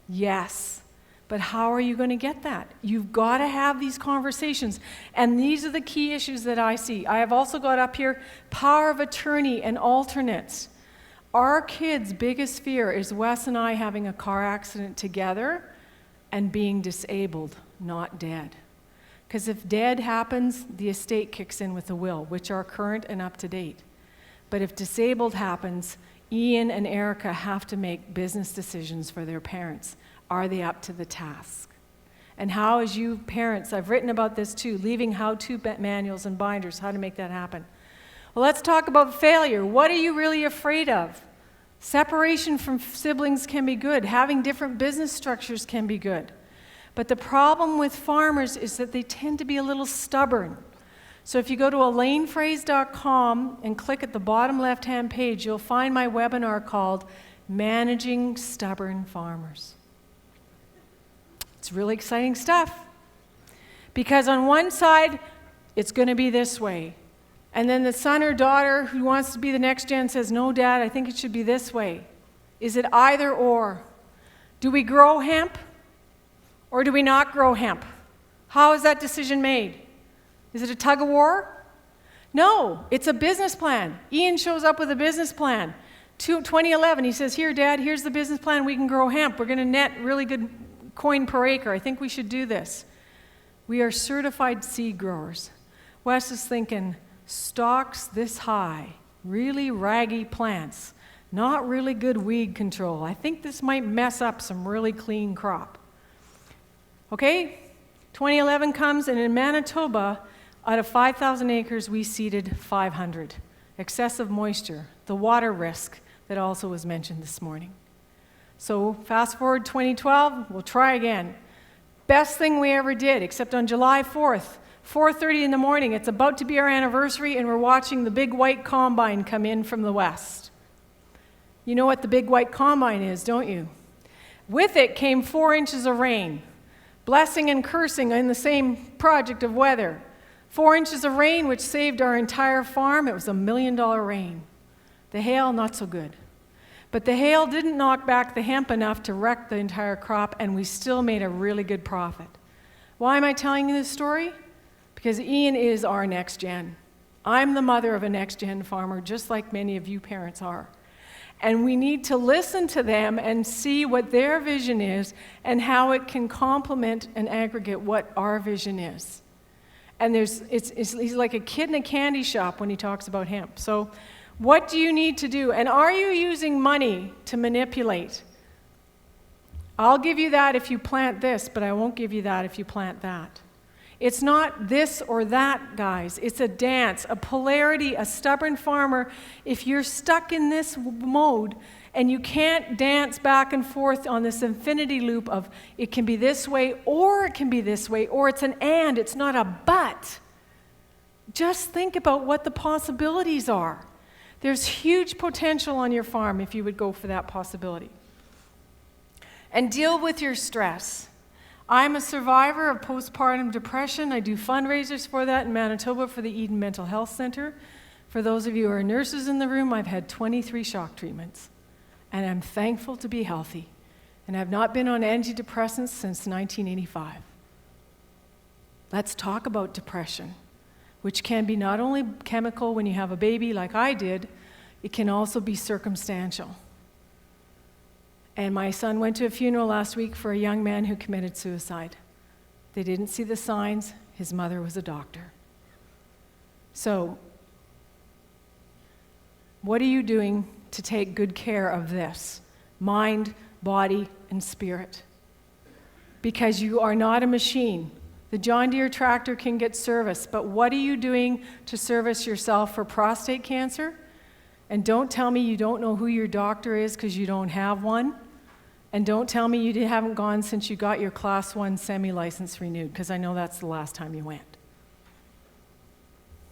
Yes. But how are you going to get that? You've got to have these conversations. And these are the key issues that I see. I have also got up here power of attorney and alternates. Our kids' biggest fear is Wes and I having a car accident together and being disabled, not dead. Because if dead happens, the estate kicks in with a will, which are current and up to date. But if disabled happens, Ian and Erica have to make business decisions for their parents. Are they up to the task? And how, as you parents, I've written about this too, leaving how-to manuals and binders, how to make that happen. Well, let's talk about failure. What are you really afraid of? Separation from siblings can be good. Having different business structures can be good. But the problem with farmers is that they tend to be a little stubborn. So if you go to elainefroese.com and click at the bottom left-hand page, you'll find my webinar called Managing Stubborn Farmers. It's really exciting stuff. Because on one side, it's going to be this way. And then the son or daughter who wants to be the next gen says, no, Dad, I think it should be this way. Is it either or? Do we grow hemp or do we not grow hemp? How is that decision made? Is it a tug of war? No, it's a business plan. Ian shows up with a business plan. 2011, he says, here, Dad, here's the business plan. We can grow hemp. We're going to net really good coin per acre. I think we should do this. We are certified seed growers. Wes is thinking, stalks this high, really raggy plants, not really good weed control. I think this might mess up some really clean crop. Okay, 2011 comes, and in Manitoba, out of 5,000 acres, we seeded 500. Excessive moisture, the water risk that also was mentioned this morning. So fast forward 2012, we'll try again. Best thing we ever did, except on July 4th, 4:30 in the morning, it's about to be our anniversary, and we're watching the big white combine come in from the west. You know what the big white combine is, don't you? With it came 4 inches of rain. Blessing and cursing in the same project of weather. 4 inches of rain, which saved our entire farm. It was $1 million rain. The hail, not so good. But the hail didn't knock back the hemp enough to wreck the entire crop, and we still made a really good profit. Why am I telling you this story? Because Ian is our next gen. I'm the mother of a next-gen farmer, just like many of you parents are. And we need to listen to them and see what their vision is and how it can complement and aggregate what our vision is. And he's like a kid in a candy shop when he talks about hemp. So what do you need to do? And are you using money to manipulate? I'll give you that if you plant this, but I won't give you that if you plant that. It's not this or that, guys. It's a dance, a polarity, a stubborn farmer. If you're stuck in this mode and you can't dance back and forth on this infinity loop of it can be this way or it can be this way, or it's an and, it's not a but. Just think about what the possibilities are. There's huge potential on your farm if you would go for that possibility. And deal with your stress. I'm a survivor of postpartum depression. I do fundraisers for that in Manitoba for the Eden Mental Health Center. For those of you who are nurses in the room, I've had 23 shock treatments. And I'm thankful to be healthy. And I've not been on antidepressants since 1985. Let's talk about depression, which can be not only chemical when you have a baby like I did, it can also be circumstantial. And my son went to a funeral last week for a young man who committed suicide. They didn't see the signs. His mother was a doctor. So, what are you doing to take good care of this? Mind, body, and spirit. Because you are not a machine. The John Deere tractor can get service, but what are you doing to service yourself for prostate cancer? And don't tell me you don't know who your doctor is because you don't have one. And don't tell me you haven't gone since you got your Class 1 semi-license renewed, because I know that's the last time you went.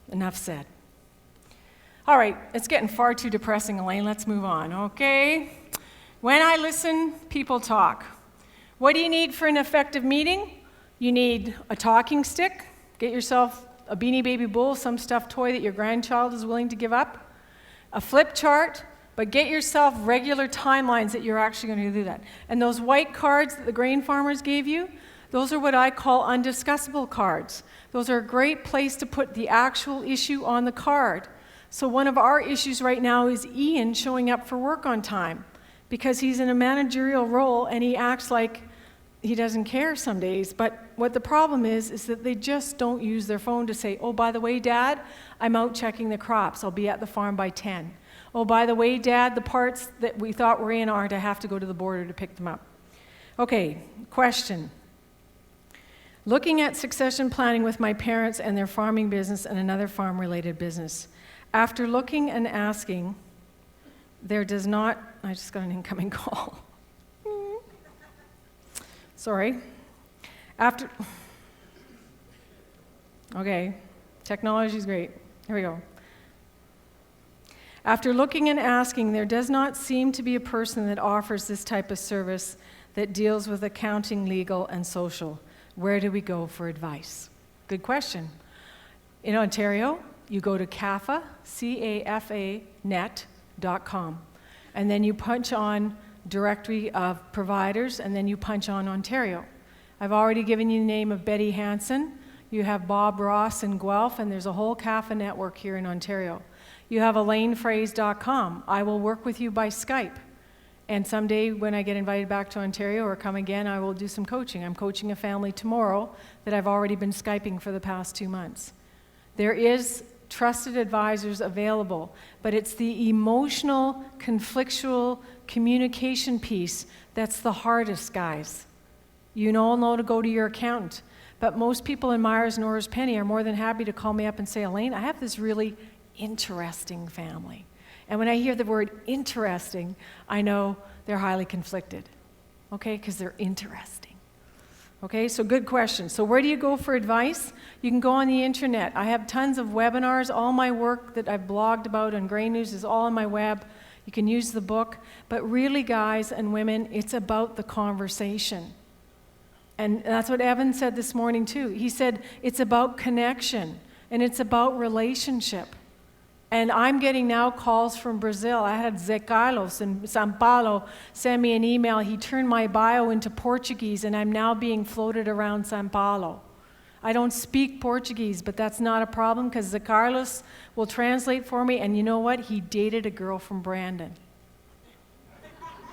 Enough said. All right, it's getting far too depressing, Elaine. Let's move on, okay? When I listen, people talk. What do you need for an effective meeting? You need a talking stick. Get yourself a Beanie Baby Bull, some stuffed toy that your grandchild is willing to give up. A flip chart. But get yourself regular timelines that you're actually going to do that. And those white cards that the grain farmers gave you, those are what I call undiscussable cards. Those are a great place to put the actual issue on the card. So one of our issues right now is Ian showing up for work on time because he's in a managerial role and he acts like he doesn't care some days. But what the problem is that they just don't use their phone to say, oh, by the way, Dad, I'm out checking the crops. I'll be at the farm by 10. Oh, by the way, Dad, the parts that we thought were in aren't. I have to go to the border to pick them up. Okay, question. Looking at succession planning with my parents and their farming business and another farm-related business. After looking and asking, there does not... I just got an incoming call. Sorry. Okay, technology's great. Here we go. After looking and asking, there does not seem to be a person that offers this type of service that deals with accounting, legal, and social. Where do we go for advice? Good question. In Ontario, you go to CAFA, CAFAnet.com, and then you punch on directory of providers, and then you punch on Ontario. I've already given you the name of Betty Hansen. You have Bob Ross in Guelph, and there's a whole CAFA network here in Ontario. You have ElaineFroese.com. I will work with you by Skype. And someday when I get invited back to Ontario or come again, I will do some coaching. I'm coaching a family tomorrow that I've already been Skyping for the past 2 months. There is trusted advisors available, but it's the emotional, conflictual communication piece that's the hardest, guys. You all know to go to your accountant, but most people in Myers and Orr's Penny are more than happy to call me up and say, Elaine, I have this really interesting family. And when I hear the word interesting, I know they're highly conflicted, okay, because they're interesting. Okay, so good question. So where do you go for advice? You can go on the internet. I have tons of webinars. All my work that I've blogged about on Grain News is all on my web. You can use the book. But really, guys and women, it's about the conversation. And that's what Evan said this morning, too. He said it's about connection, and it's about relationship. And I'm getting now calls from Brazil. I had Zé Carlos in São Paulo send me an email. He turned my bio into Portuguese, and I'm now being floated around São Paulo. I don't speak Portuguese, but that's not a problem because the Carlos will translate for me, and you know what? He dated a girl from Brandon.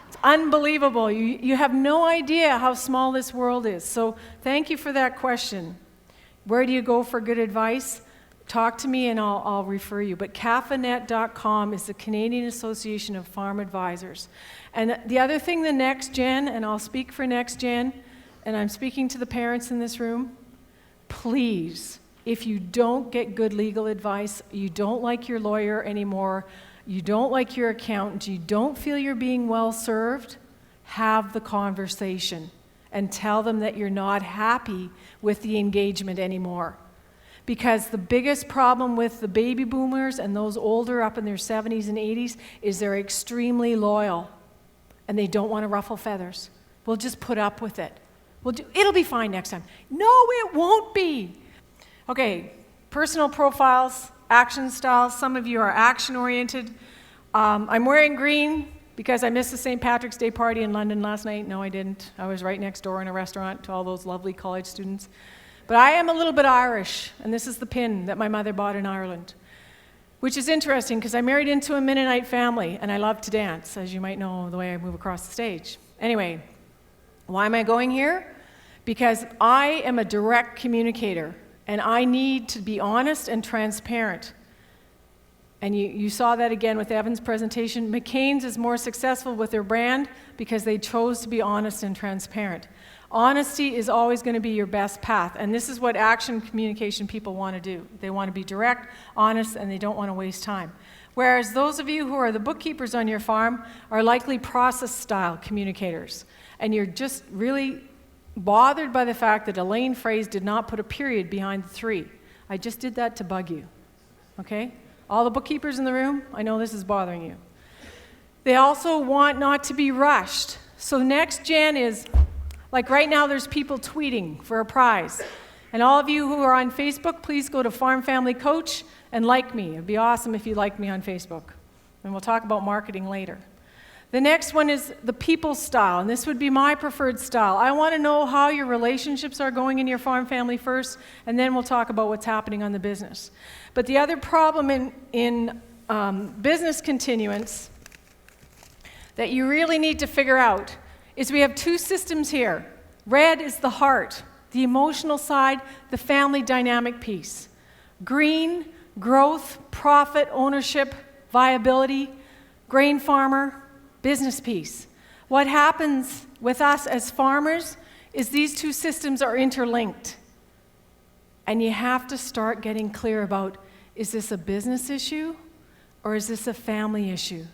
It's unbelievable. You have no idea how small this world is. So thank you for that question. Where do you go for good advice? Talk to me and I'll refer you. But CAFANet.com is the Canadian Association of Farm Advisors. And the other thing, the next gen, and I'll speak for next gen, and I'm speaking to the parents in this room, please, if you don't get good legal advice, you don't like your lawyer anymore, you don't like your accountant, you don't feel you're being well served, have the conversation and tell them that you're not happy with the engagement anymore. Because the biggest problem with the baby boomers and those older up in their 70s and 80s is they're extremely loyal and they don't want to ruffle feathers. We'll just put up with it. It'll be fine next time. No, it won't be. Okay, personal profiles, action styles. Some of you are action-oriented. I'm wearing green because I missed the St. Patrick's Day party in London last night. No, I didn't. I was right next door in a restaurant to all those lovely college students. But I am a little bit Irish, and this is the pin that my mother bought in Ireland, which is interesting because I married into a Mennonite family, and I love to dance, as you might know the way I move across the stage. Anyway, why am I going here? Because I am a direct communicator, and I need to be honest and transparent. And you saw that again with Evan's presentation. McCain's is more successful with their brand because they chose to be honest and transparent. Honesty is always going to be your best path, and this is what action communication people want to do. They want to be direct, honest, and they don't want to waste time. Whereas those of you who are the bookkeepers on your farm are likely process-style communicators, and you're just really bothered by the fact that Elaine Froese did not put a period behind the 3. I just did that to bug you, okay? All the bookkeepers in the room, I know this is bothering you. They also want not to be rushed. So next gen is, like right now there's people tweeting for a prize. And all of you who are on Facebook, please go to Farm Family Coach and like me. It'd be awesome if you liked me on Facebook. And we'll talk about marketing later. The next one is the people style, and this would be my preferred style. I want to know how your relationships are going in your farm family first, and then we'll talk about what's happening on the business. But the other problem in business continuance that you really need to figure out is we have 2 systems here. Red is the heart, the emotional side, the family dynamic piece. Green, growth, profit, ownership, viability, grain farmer, business piece. What happens with us as farmers is these 2 systems are interlinked. And you have to start getting clear about, is this a business issue or is this a family issue?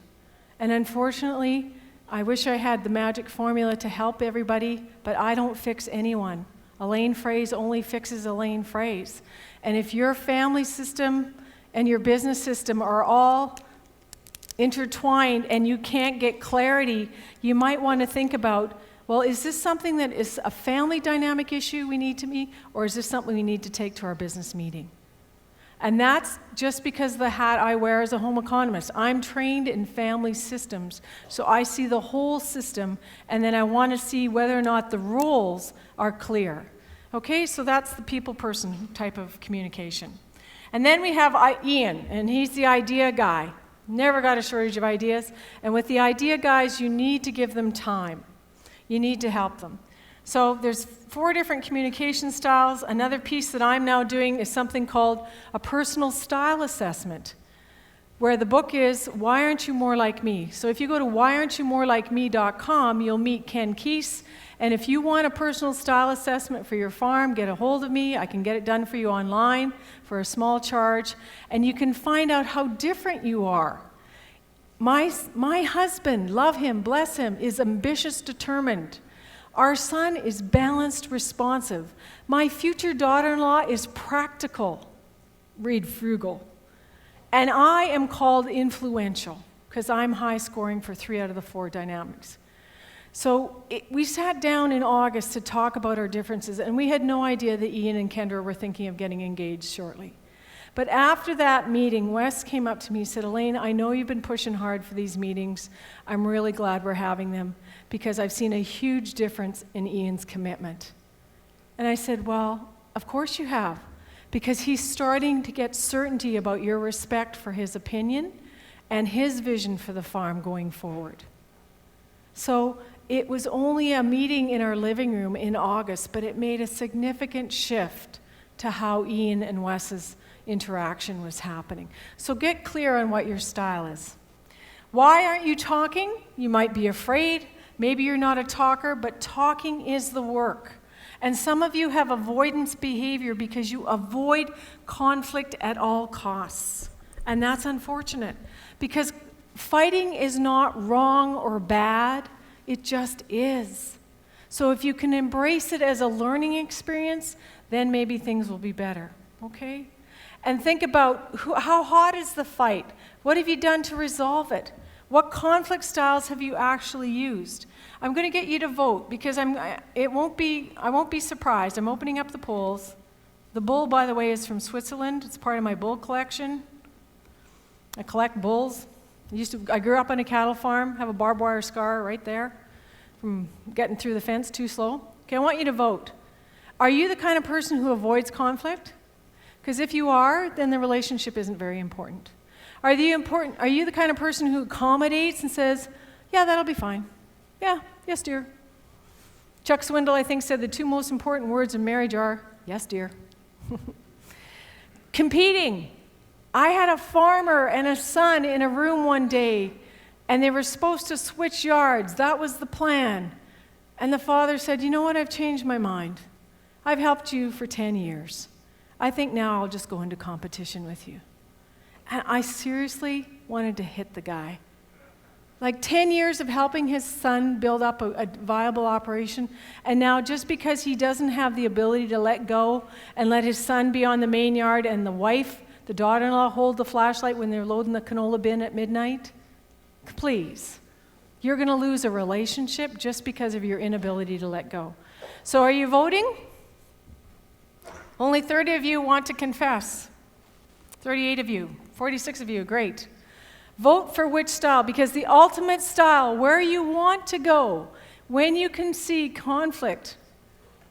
And unfortunately, I wish I had the magic formula to help everybody, but I don't fix anyone. Elaine Froese only fixes Elaine Froese. And if your family system and your business system are all intertwined and you can't get clarity, you might want to think about, well, is this something that is a family dynamic issue we need to meet, or is this something we need to take to our business meeting? And that's just because the hat I wear as a home economist. I'm trained in family systems, so I see the whole system, and then I want to see whether or not the rules are clear. Okay, so that's the people person type of communication. And then we have Ian, and he's the idea guy. Never got a shortage of ideas. And with the idea guys, you need to give them time. You need to help them. So there's 4 different communication styles. Another piece that I'm now doing is something called a personal style assessment, where the book is, Why Aren't You More Like Me? So if you go to whyaren'tyoumorelikeme.com, you'll meet Ken Keese. And if you want a personal style assessment for your farm, get a hold of me. I can get it done for you online for a small charge. And you can find out how different you are. My husband, love him, bless him, is ambitious, determined. Our son is balanced, responsive. My future daughter-in-law is practical, read frugal. And I am called influential because I'm high scoring for 3 out of the 4 dynamics. So we sat down in August to talk about our differences, and we had no idea that Ian and Kendra were thinking of getting engaged shortly. But after that meeting, Wes came up to me and said, Elaine, I know you've been pushing hard for these meetings. I'm really glad we're having them because I've seen a huge difference in Ian's commitment. And I said, well, Of course you have, because he's starting to get certainty about your respect for his opinion and his vision for the farm going forward. So it was only a meeting in our living room in August, but it made a significant shift to how Ian and Wes's interaction was happening. So get clear on what your style is. Why aren't you talking? You might be afraid. Maybe you're not a talker, but talking is the work. And some of you have avoidance behavior because you avoid conflict at all costs. And that's unfortunate, because fighting is not wrong or bad, it just is. So if you can embrace it as a learning experience, then maybe things will be better, okay? And think about how hot is the fight? What have you done to resolve it? What conflict styles have you actually used? I'm going to get you to vote, because I won't be surprised. I'm opening up the polls. The bull, by the way, is from Switzerland. It's part of my bull collection. I collect bulls. I grew up on a cattle farm, have a barbed wire scar right there from getting through the fence too slow. Okay, I want you to vote. Are you the kind of person who avoids conflict? Because if you are, then the relationship isn't very important. Are you the kind of person who accommodates and says, yeah, that'll be fine. Yeah, yes, dear. Chuck Swindoll, I think, said the two most important words in marriage are, yes, dear. Competing. I had a farmer and a son in a room one day, and they were supposed to switch yards. That was the plan. And the father said, you know what, I've changed my mind. I've helped you for 10 years. I think now I'll just go into competition with you. And I seriously wanted to hit the guy. Like 10 years of helping his son build up a viable operation, and now just because he doesn't have the ability to let go and let his son be on the main yard and the wife, the daughter-in-law, hold the flashlight when they're loading the canola bin at midnight, please. You're going to lose a relationship just because of your inability to let go. So are you voting? Only 30 of you want to confess. 38 of you, 46 of you, great. Vote for which style, because the ultimate style, where you want to go, when you can see conflict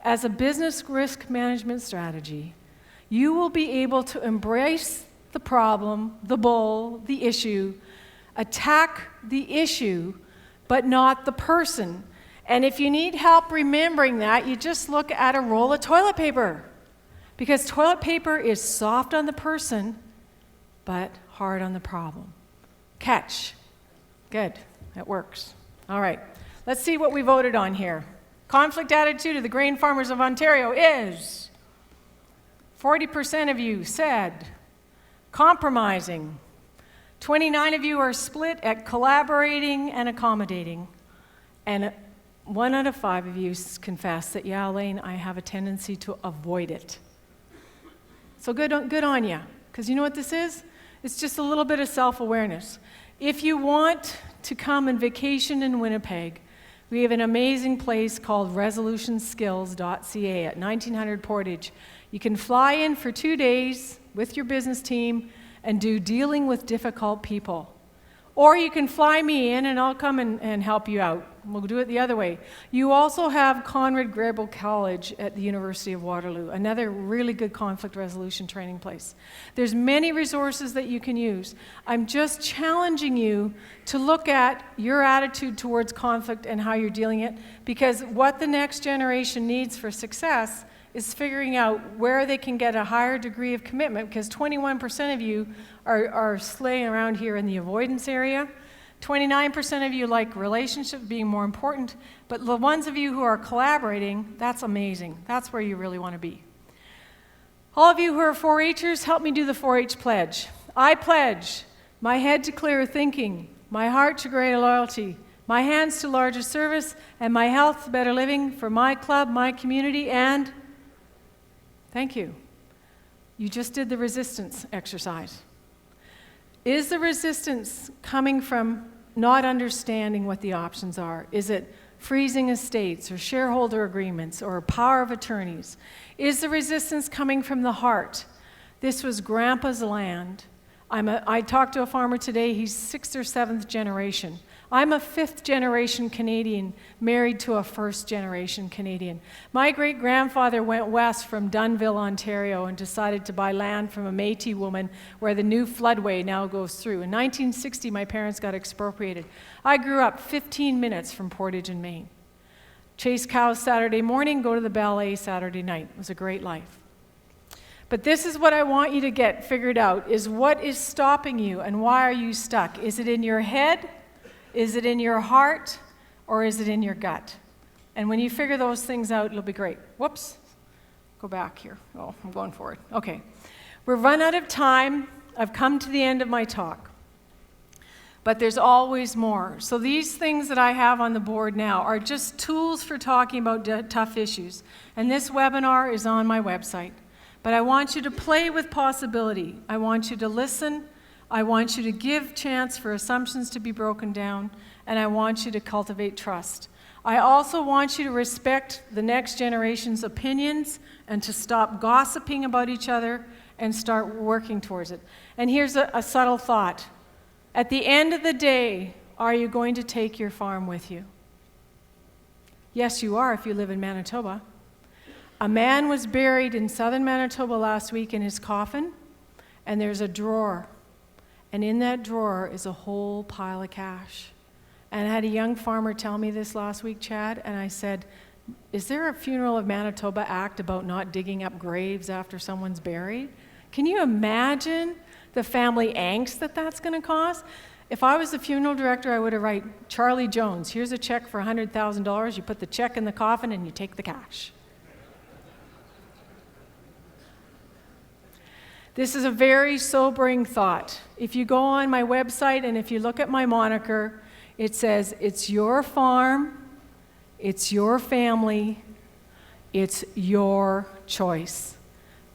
as a business risk management strategy, you will be able to embrace the problem, the bull, the issue, attack the issue, but not the person. And if you need help remembering that, you just look at a roll of toilet paper. Because toilet paper is soft on the person, but hard on the problem. Catch. Good. It works. All right. Let's see what we voted on here. Conflict attitude of the grain farmers of Ontario is 40% of you said compromising. 29 of you are split at collaborating and accommodating. And 1 out of 5 of you confess that, yeah, Elaine, I have a tendency to avoid it. So good on you. Because you know what this is? It's just a little bit of self-awareness. If you want to come and vacation in Winnipeg, we have an amazing place called resolutionskills.ca at 1900 Portage. You can fly in for 2 days with your business team and do dealing with difficult people. Or you can fly me in and I'll come and help you out. We'll do it the other way. You also have Conrad Grebel College at the University of Waterloo, another really good conflict resolution training place. There's many resources that you can use. I'm just challenging you to look at your attitude towards conflict and how you're dealing it, because what the next generation needs for success is figuring out where they can get a higher degree of commitment, because 21% of you are slaying around here in the avoidance area. 29% of you like relationships being more important, but the ones of you who are collaborating, that's amazing. That's where you really want to be. All of you who are 4-Hers, help me do the 4-H pledge. I pledge my head to clearer thinking, my heart to greater loyalty, my hands to larger service, and my health to better living for my club, my community, and thank you. You just did the resistance exercise. Is the resistance coming from not understanding what the options are? Is it freezing estates or shareholder agreements or power of attorneys? Is the resistance coming from the heart? This was Grandpa's land. I talked to a farmer today, he's 6th or 7th generation. I'm a 5th generation Canadian married to a 1st generation Canadian. My great-grandfather went west from Dunnville, Ontario, and decided to buy land from a Métis woman where the new floodway now goes through. In 1960, my parents got expropriated. I grew up 15 minutes from Portage in Maine. Chase cows Saturday morning, go to the ballet Saturday night. It was a great life. But this is what I want you to get figured out, is what is stopping you and why are you stuck? Is it in your head? Is it in your heart? Or is it in your gut? And when you figure those things out, it'll be great. Whoops. Go back here. Oh, I'm going forward. Okay. We've run out of time. I've come to the end of my talk. But there's always more. So these things that I have on the board now are just tools for talking about tough issues. And this webinar is on my website. But I want you to play with possibility. I want you to listen. I want you to give chance for assumptions to be broken down. And I want you to cultivate trust. I also want you to respect the next generation's opinions and to stop gossiping about each other and start working towards it. And here's a subtle thought. At the end of the day, are you going to take your farm with you? Yes, you are if you live in Manitoba. A man was buried in southern Manitoba last week in his coffin, and there's a drawer. And in that drawer is a whole pile of cash. And I had a young farmer tell me this last week, Chad, and I said, is there a Funeral of Manitoba Act about not digging up graves after someone's buried? Can you imagine the family angst that that's going to cause? If I was the funeral director, I would have write, Charlie Jones, here's a check for $100,000. You put the check in the coffin and you take the cash. This is a very sobering thought. If you go on my website and if you look at my moniker, it says, it's your farm, it's your family, it's your choice.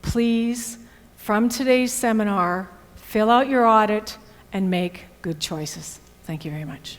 Please, from today's seminar, fill out your audit and make good choices. Thank you very much.